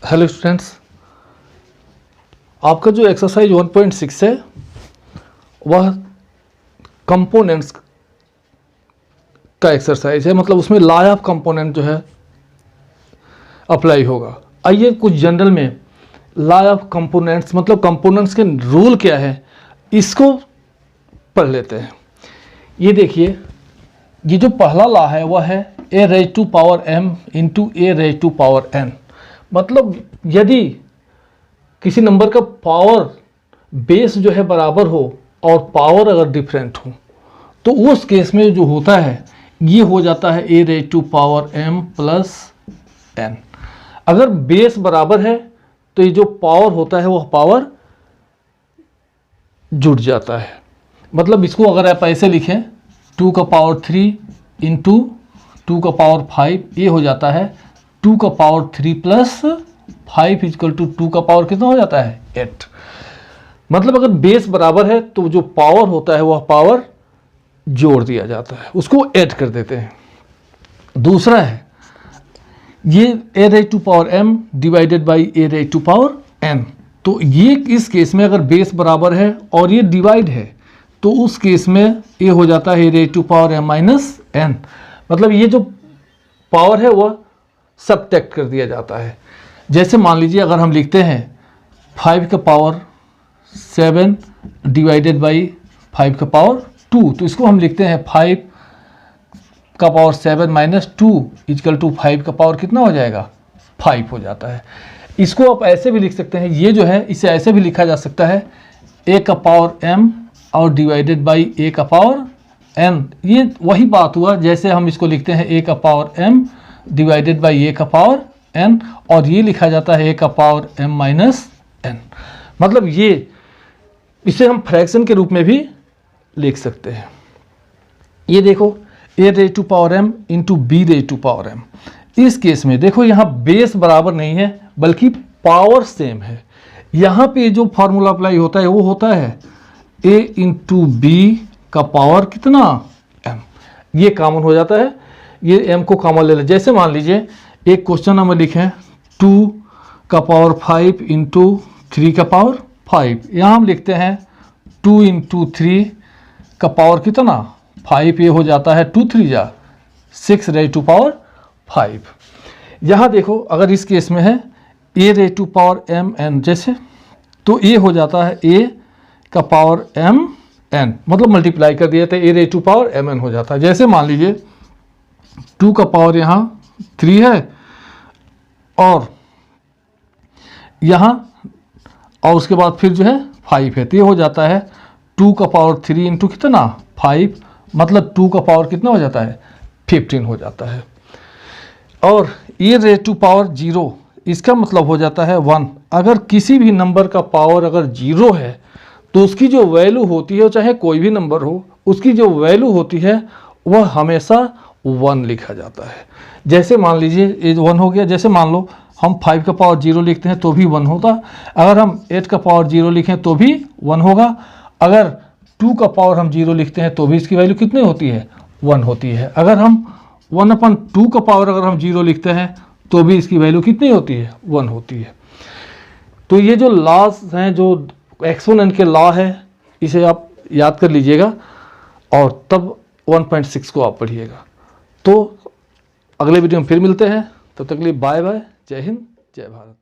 Hello students, आपका जो exercise 1.6 है वह कंपोनेंट्स का एक्सरसाइज है। मतलब उसमें लॉ ऑफ कंपोनेंट जो है अप्लाई होगा। आइए कुछ जनरल में लॉ ऑफ कंपोनेंट्स मतलब कंपोनेंट्स के रूल क्या है इसको पढ़ लेते हैं। ये देखिए, ये जो पहला लॉ है वह है a raised to power m into a raised to power n। मतलब यदि किसी नंबर का पावर बेस जो है बराबर हो और पावर अगर डिफरेंट हो तो उस केस में जो होता है ये हो जाता है a raised to power m plus n। अगर बेस बराबर है तो ये जो पावर होता है वह पावर जुड़ जाता है। मतलब इसको अगर आप ऐसे लिखें 2 का पावर 3 इंटू 2 का पावर 5, ये हो जाता है 2 का पावर 3 प्लस 5 इजकल टू 2 का पावर कितना हो जाता है 8। मतलब अगर बेस बराबर है तो जो पावर होता है वह पावर जोड़ दिया जाता है, उसको ऐड कर देते हैं। दूसरा है ये a raised to power m divided by a raised to power n। तो ये इस केस में अगर बेस बराबर है और ये डिवाइड है तो उस केस में ये हो जाता है a raised to power m minus n। मतलब ये जो पावर है वह सबट्रैक्ट कर दिया जाता है। जैसे मान लीजिए अगर हम लिखते हैं 5 का पावर 7 डिवाइडेड बाई 5 का पावर 2, तो इसको हम लिखते हैं 5 का पावर 7 माइनस 2 इजकल टू 5 का पावर कितना हो जाएगा 5 हो जाता है। इसको आप ऐसे भी लिख सकते हैं, ये जो है इसे ऐसे भी लिखा जा सकता है a का पावर m और डिवाइडेड बाई a का पावर n। ये वही बात हुआ जैसे हम इसको लिखते हैं a का power m divided by a का पावर n और ये लिखा जाता है a का पावर m माइनस n। मतलब ये इसे हम फ्रैक्शन के रूप में भी लिख सकते हैं। ये देखो a raised to power m into b raised to power m। इस केस में देखो यहाँ बेस बराबर नहीं है बल्कि पावर सेम है। यहाँ पे जो फार्मूला अप्लाई होता है वो होता है a इंटू बी का पावर कितना m। ये कॉमन हो जाता है, ये m को कॉमन ले लें। जैसे मान लीजिए एक क्वेश्चन हमें लिखें 2 का पावर 5 इंटू 3 का पावर 5। यहाँ हम लिखते हैं 2 इंटू 3 का पावर कितना 5, ये हो जाता है 2 3 जा 6 raised to पावर 5। यहाँ देखो अगर इस केस में है a raised to power m n जैसे, तो ये हो जाता है a का पावर m n, मतलब मल्टीप्लाई कर दिया तो a raised to power m n हो जाता है। जैसे मान लीजिए 2 का पावर यहाँ 3 है और यहाँ और उसके बाद फिर जो है 5 है, तो ये हो जाता है 2 का पावर 3 इंटू कितना 5, मतलब 2 का पावर कितना हो जाता है 15 हो जाता है। और ये रेज टू पावर 0 इसका मतलब हो जाता है 1। अगर किसी भी नंबर का पावर अगर 0 है तो उसकी जो वैल्यू होती है, चाहे कोई भी नंबर हो, उसकी जो वैल्यू होती है वह हमेशा 1 लिखा जाता है। जैसे मान लीजिए ये 1 हो गया। जैसे मान लो हम 5 का पावर 0 लिखते हैं तो भी 1 होता। अगर हम 8 का पावर 0 लिखें तो भी 1 होगा। अगर 2 का पावर हम 0 लिखते हैं तो भी इसकी वैल्यू कितनी होती है 1 होती है। अगर हम 1/2 का पावर अगर हम 0 लिखते हैं तो भी इसकी वैल्यू कितनी होती है 1 होती है। तो ये जो लॉज हैं, जो एक्सपोनेंट के लॉ है, इसे आप याद कर लीजिएगा और तब 1.6 को आप पढ़िएगा। तो अगले वीडियो में फिर मिलते हैं, तब तक के लिए बाय बाय, जय हिंद, जय भारत।